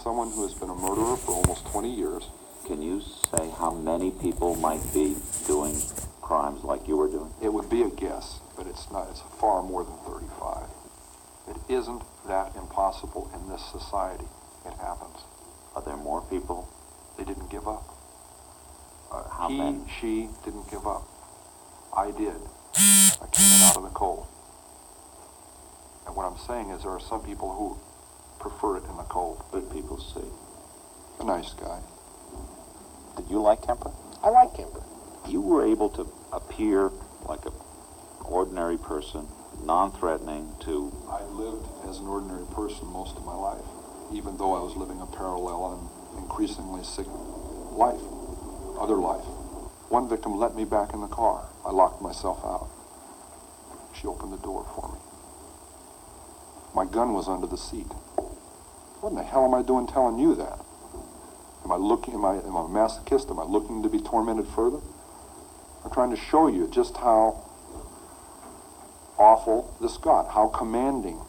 someone who has been a murderer for almost 20 years. Can you say how many people might be doing crimes like you were doing? It would be a guess, but it's not. It's far more than 35. It isn't that impossible in this society. It happens. Are there more people? They didn't give up. How many? She didn't give up. I did. I came in out of the cold. And what I'm saying is there are some people who prefer it in the cold. Good people see. A nice guy. Did you like Kemper? I like Kemper. You were able to appear like an ordinary person, non-threatening to... I lived as an ordinary person most of my life, even though I was living a parallel and increasingly sick life, other life. One victim let me back in the car. I locked myself out. She opened the door for me. My gun was under the seat. What in the hell am I doing telling you that? Am I a masochist? Am I looking to be tormented further? I'm trying to show you just how awful this got, how commanding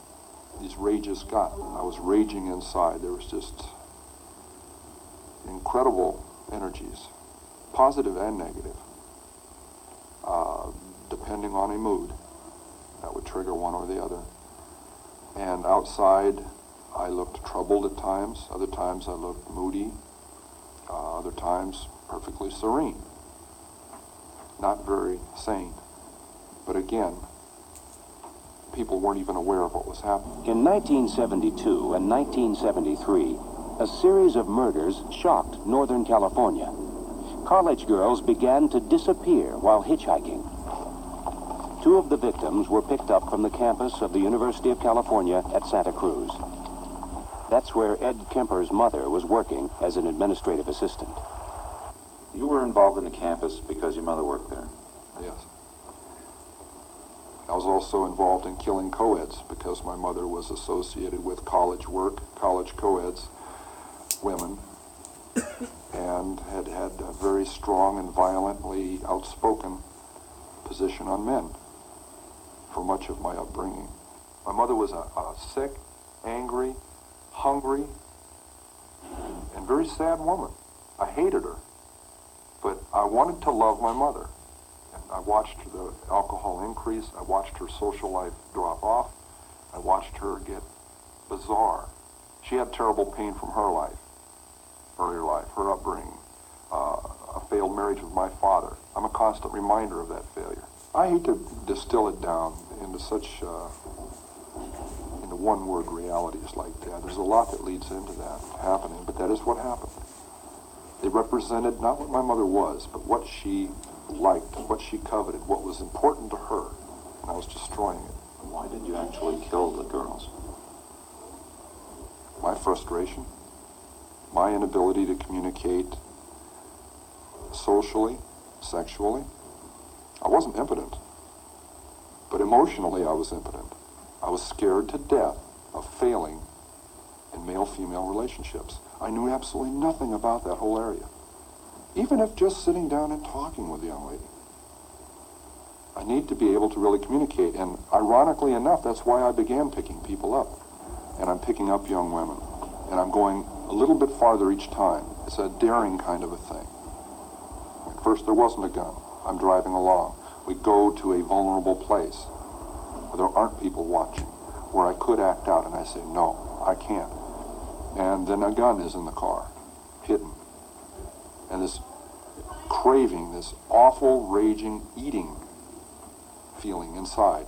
these rages got. I was raging inside. There was just incredible energies, positive and negative, depending on a mood. That would trigger one or the other. And outside, I looked troubled at times. Other times I looked moody. Other times perfectly serene. Not very sane. But again, people weren't even aware of what was happening. In 1972 and 1973, a series of murders shocked Northern California. College girls began to disappear while hitchhiking. 2 of the victims were picked up from the campus of the University of California at Santa Cruz. That's where Ed Kemper's mother was working as an administrative assistant. You were involved in the campus because your mother worked there? Yes. I was also involved in killing co-eds because my mother was associated with college work, college co-eds, women, and had a very strong and violently outspoken position on men for much of my upbringing. My mother was a sick, angry, hungry, and very sad woman. I hated her, but I wanted to love my mother. And I watched the alcohol increase. I watched her social life drop off. I watched her get bizarre. She had terrible pain from her life, earlier life, her upbringing, a failed marriage with my father. I'm a constant reminder of that failure. I hate to distill it down into such into one-word realities like that. There's a lot that leads into that happening, but that is what happened. They represented not what my mother was, but what she liked, what she coveted, what was important to her, and I was destroying it. Why did you actually kill the girls? My frustration, my inability to communicate socially, sexually. I wasn't impotent, but emotionally I was impotent. I was scared to death of failing in male-female relationships. I knew absolutely nothing about that whole area, even if just sitting down and talking with a young lady. I need to be able to really communicate, and ironically enough, that's why I began picking people up. And I'm picking up young women, and I'm going a little bit farther each time. It's a daring kind of a thing. At first there wasn't a gun. I'm driving along. We go to a vulnerable place where there aren't people watching, where I could act out, and I say, no, I can't. And then a gun is in the car, hidden. And this craving, this awful, raging, eating feeling inside.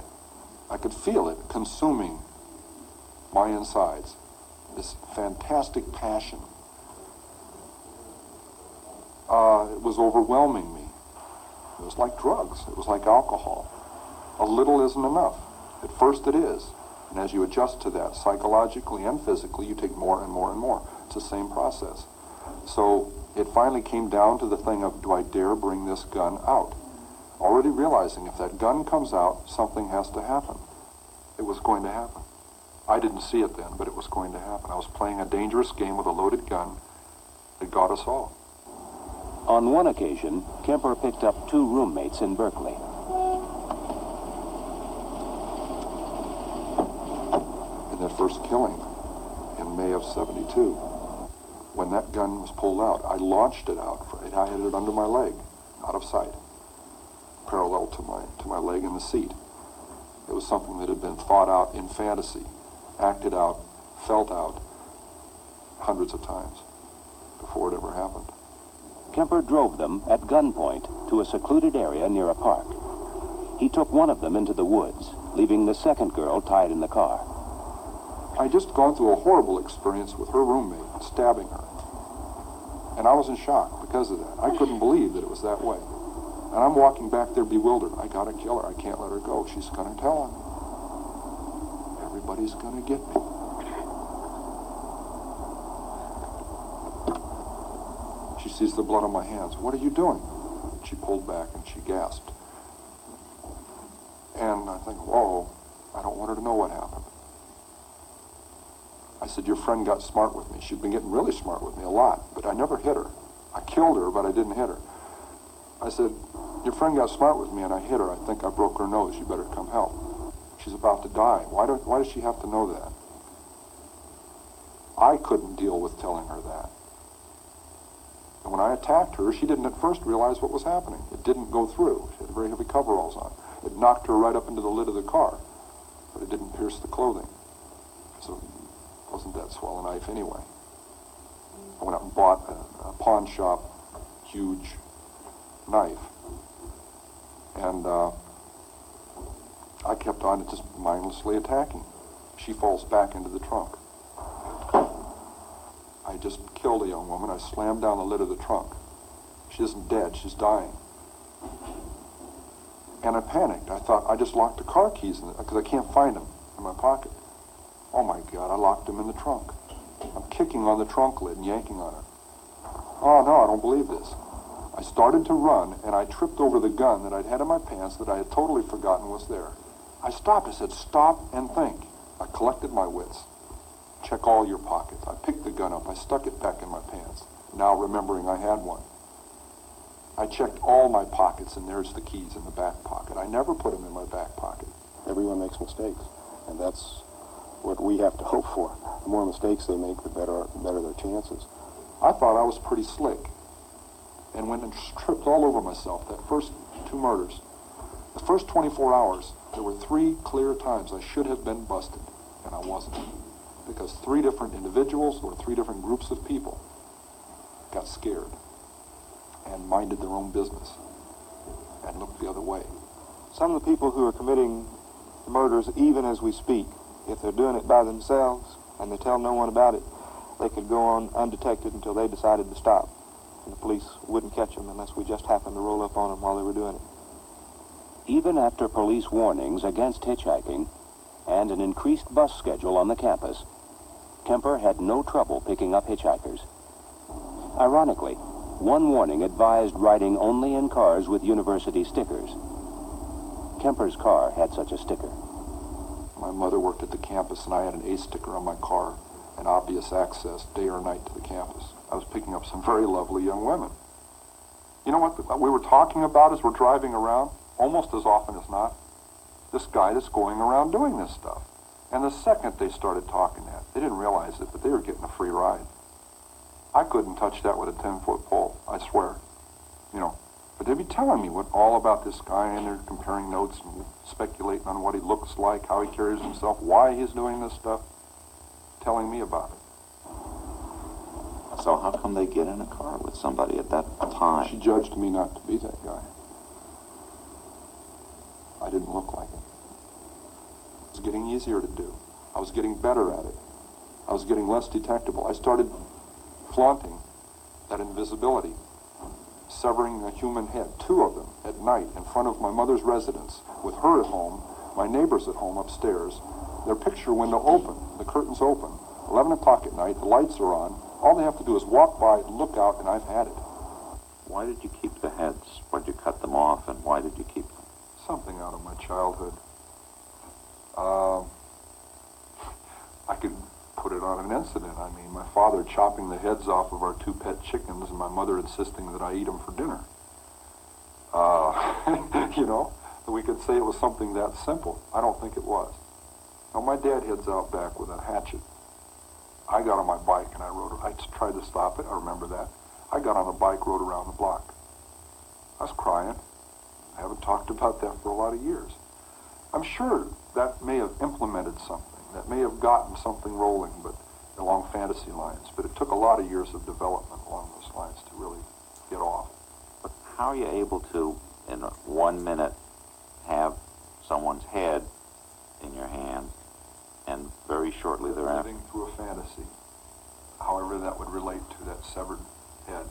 I could feel it consuming my insides, this fantastic passion. It was overwhelming me. It was like drugs. It was like alcohol. A little isn't enough. At first it is. And as you adjust to that, psychologically and physically, you take more and more and more. It's the same process. So it finally came down to the thing of, do I dare bring this gun out? Already realizing if that gun comes out, something has to happen. It was going to happen. I didn't see it then, but it was going to happen. I was playing a dangerous game with a loaded gun that got us all. On one occasion, Kemper picked up 2 roommates in Berkeley. In that first killing in May of '72, When that gun was pulled out, I launched it out. I had it under my leg, out of sight, parallel to my leg in the seat. It was something that had been thought out in fantasy, acted out, felt out hundreds of times before it ever happened. Kemper drove them at gunpoint to a secluded area near a park. He took one of them into the woods, leaving the second girl tied in the car. I'd just gone through a horrible experience with her roommate stabbing her. And I was in shock because of that. I couldn't believe that it was that way. And I'm walking back there bewildered. I gotta kill her. I can't let her go. She's gonna tell on me. Everybody's gonna get me. She sees the blood on my hands. What are you doing? She pulled back and she gasped. And I think, whoa, I don't want her to know what happened. I said, your friend got smart with me. She'd been getting really smart with me a lot, but I never hit her. I killed her, but I didn't hit her. I said, your friend got smart with me and I hit her. I think I broke her nose. You better come help. She's about to die. Why does she have to know that? I couldn't deal with telling her that. And when I attacked her, she didn't at first realize what was happening. It didn't go through. She had very heavy coveralls on. It knocked her right up into the lid of the car, but it didn't pierce the clothing. So it wasn't that swell a knife anyway. I went out and bought a pawn shop huge knife. And I kept on just mindlessly attacking. She falls back into the trunk. I just killed a young woman. I slammed down the lid of the trunk. She isn't dead. She's dying. And I panicked. I thought I just locked the car keys because I can't find them in my pocket. Oh my God, I locked them in the trunk. I'm kicking on the trunk lid and yanking on it. Oh no, I don't believe this. I started to run and I tripped over the gun that I'd had in my pants that I had totally forgotten was there. I stopped. I said, stop and think. I collected my wits. Check all your pockets. I picked the gun up. I stuck it back in my pants, now remembering I had one. I checked all my pockets, and there's the keys in the back pocket. I never put them in my back pocket. Everyone makes mistakes, and that's what we have to hope for. The more mistakes they make, the better their chances. I thought I was pretty slick, and went and tripped all over myself. That first two murders, the first 24 hours, there were 3 clear times I should have been busted, and I wasn't. Because 3 different individuals or 3 different groups of people got scared and minded their own business and looked the other way. Some of the people who are committing the murders, even as we speak, if they're doing it by themselves and they tell no one about it, they could go on undetected until they decided to stop. And the police wouldn't catch them unless we just happened to roll up on them while they were doing it. Even after police warnings against hitchhiking and an increased bus schedule on the campus, Kemper had no trouble picking up hitchhikers. Ironically, one warning advised riding only in cars with university stickers. Kemper's car had such a sticker. My mother worked at the campus, and I had an A sticker on my car, an obvious access, day or night, to the campus. I was picking up some very lovely young women. You know what we were talking about as we're driving around? Almost as often as not, this guy that's going around doing this stuff. And the second they started talking that, they didn't realize it, but they were getting a free ride. I couldn't touch that with a 10-foot pole, I swear. You know, but they'd be telling me all about this guy, and they're comparing notes and speculating on what he looks like, how he carries himself, why he's doing this stuff, telling me about it. So how come they get in a car with somebody at that time? She judged me not to be that guy. I didn't look like it. It was getting easier to do. I was getting better at it. I was getting less detectable. I started flaunting that invisibility, severing a human head, 2 of them, at night in front of my mother's residence, with her at home, my neighbors at home upstairs, their picture window open, the curtains open, 11 o'clock at night, the lights are on. All they have to do is walk by, look out, and I've had it. Why did you keep the heads? Why did you cut them off, and why did you keep them? Something out of my childhood. I could put it on an incident. I mean, my father chopping the heads off of our 2 pet chickens and my mother insisting that I eat them for dinner. You know, we could say it was something that simple. I don't think it was. Now, my dad heads out back with a hatchet. I got on my bike and I tried to stop it. I remember that. I got on a bike, rode around the block. I was crying. I haven't talked about that for a lot of years. I'm sure that may have implemented something. That may have gotten something rolling, but along fantasy lines. But it took a lot of years of development along those lines to really get off. But how are you able to, in 1 minute, have someone's head in your hand, and very shortly thereafter? Living through a fantasy, however that would relate to that severed head.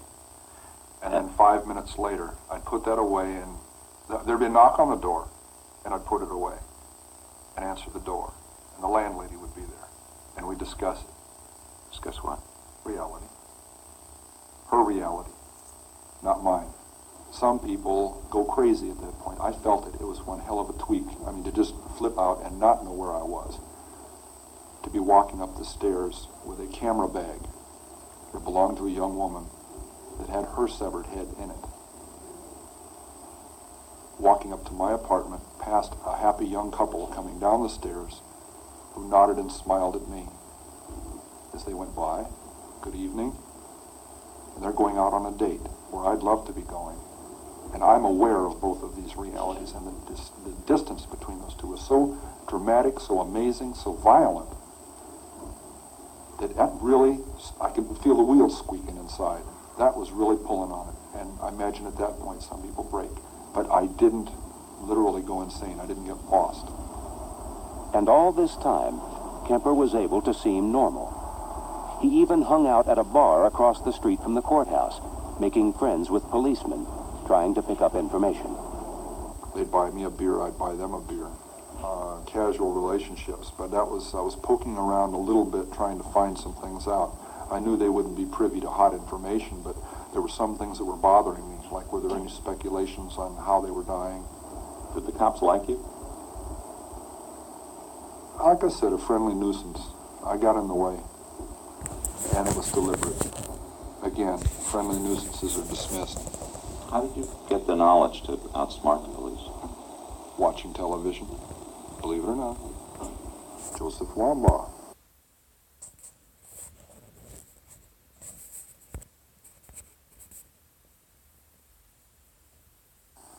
And then 5 minutes later, I'd put that away, and there'd be a knock on the door, and I'd put it away and answer the door. And the landlady would be there, and we'd discuss it. Discuss what? Reality. Her reality, not mine. Some people go crazy at that point. I felt it. It was one hell of a tweak. I mean, to just flip out and not know where I was. To be walking up the stairs with a camera bag that belonged to a young woman that had her severed head in it. Walking up to my apartment, past a happy young couple coming down the stairs who nodded and smiled at me as they went by. Good evening. And they're going out on a date where I'd love to be going. And I'm aware of both of these realities, and the distance between those two is so dramatic, so amazing, so violent, that really, I could feel the wheels squeaking inside. That was really pulling on it. And I imagine at that point some people break. But I didn't literally go insane. I didn't get lost. And all this time, Kemper was able to seem normal. He even hung out at a bar across the street from the courthouse, making friends with policemen, trying to pick up information. They'd buy me a beer, I'd buy them a beer. Casual relationships, but I was poking around a little bit trying to find some things out. I knew they wouldn't be privy to hot information, but there were some things that were bothering me, like were there any speculations on how they were dying. Did the cops like you? Like I said, a friendly nuisance. I got in the way, and it was deliberate. Again, friendly nuisances are dismissed. How did you get the knowledge to outsmart the police? Watching television, believe it or not. Joseph Wambaugh.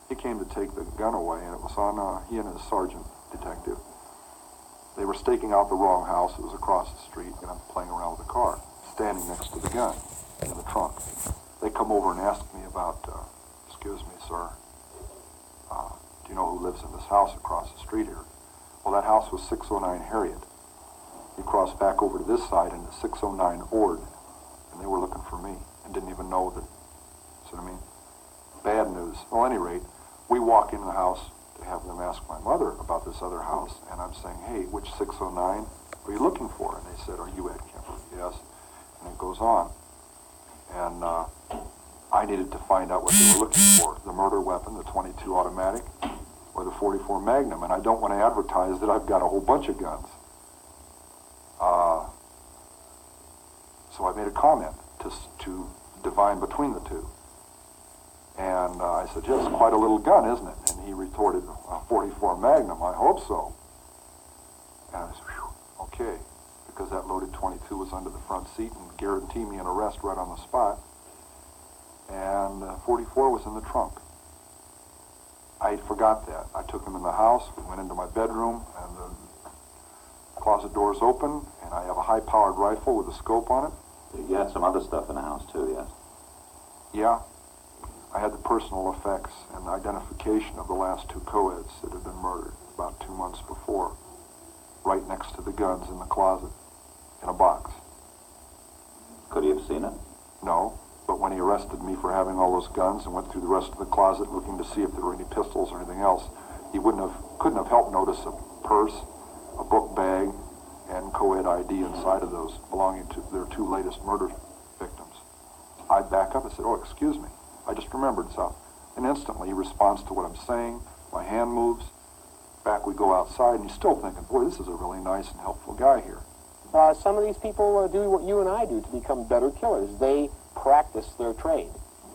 He came to take the gun away, and it was on he and his sergeant detective. They were staking out the wrong house. It was across the street, and I'm playing around with the car, standing next to the gun in the trunk. They come over and ask me about, excuse me, sir, do you know who lives in this house across the street here? Well, that house was 609 Harriet. He crossed back over to this side into 609 Ord, and they were looking for me and didn't even know that, see what I mean? Bad news. Well, at any rate, we walk into the house to have them ask my mother about this other house, and I'm saying, hey, which 609 are you looking for? And they said, are you Ed Kemper? Yes. And it goes on. And I needed to find out what they were looking for, the murder weapon, the .22 automatic, or the .44 Magnum, and I don't want to advertise that I've got a whole bunch of guns. So I made a comment to divine between the two. And I said, yes, quite a little gun, isn't it? And he retorted, a .44 Magnum, I hope so. And I said, whew, okay, because that loaded .22 was under the front seat and guaranteed me an arrest right on the spot. And .44 was in the trunk. I forgot that. I took him in the house, we went into my bedroom, and the closet doors open, and I have a high-powered rifle with a scope on it. You had some other stuff in the house, too, yes? Yeah. I had the personal effects and identification of the last two co-eds that had been murdered about 2 months before, right next to the guns in the closet, in a box. Could he have seen it? No, but when he arrested me for having all those guns and went through the rest of the closet looking to see if there were any pistols or anything else, he couldn't have helped notice a purse, a book bag, and co-ed ID inside of those belonging to their two latest murder victims. I back up and said, oh, excuse me. I just remembered something. And instantly he responds to what I'm saying. My hand moves. Back we go outside, and he's still thinking, boy, this is a really nice and helpful guy here. Some of these people do what you and I do to become better killers. They practice their trade.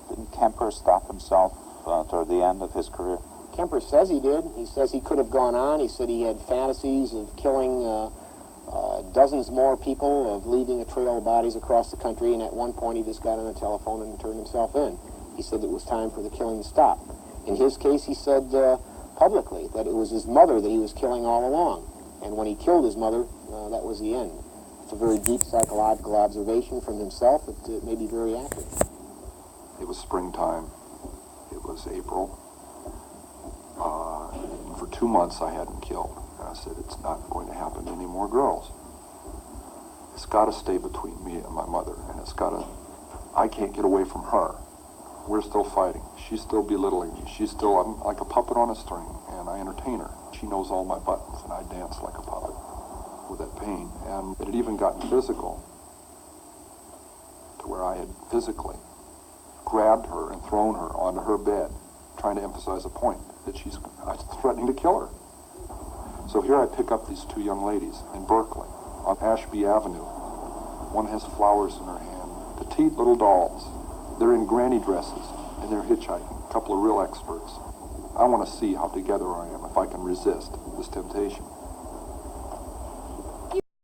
Didn't Kemper stop himself toward the end of his career? Kemper says he did. He says he could have gone on. He said he had fantasies of killing dozens more people of leaving a trail of bodies across the country, and at one point he just got on the telephone and turned himself in. He said it was time for the killing to stop. In his case, he said publicly that it was his mother that he was killing all along, and when he killed his mother, that was the end. It's a very deep psychological observation from himself. It may be very accurate. It was springtime. It was April. For 2 months I hadn't killed. And I said, it's not going to happen to any more girls. It's got to stay between me and my mother, and it's got to, I can't get away from her. We're still fighting. She's still belittling me. I'm like a puppet on a string, and I entertain her. She knows all my buttons, and I dance like a puppet with that pain. And it had even gotten physical, to where I had physically grabbed her and thrown her onto her bed, trying to emphasize a point that I was threatening to kill her. So here I pick up these two young ladies in Berkeley on Ashby Avenue. One has flowers in her hand, petite little dolls. They're in granny dresses, and they're hitchhiking, a couple of real experts. I want to see how together I am, if I can resist this temptation.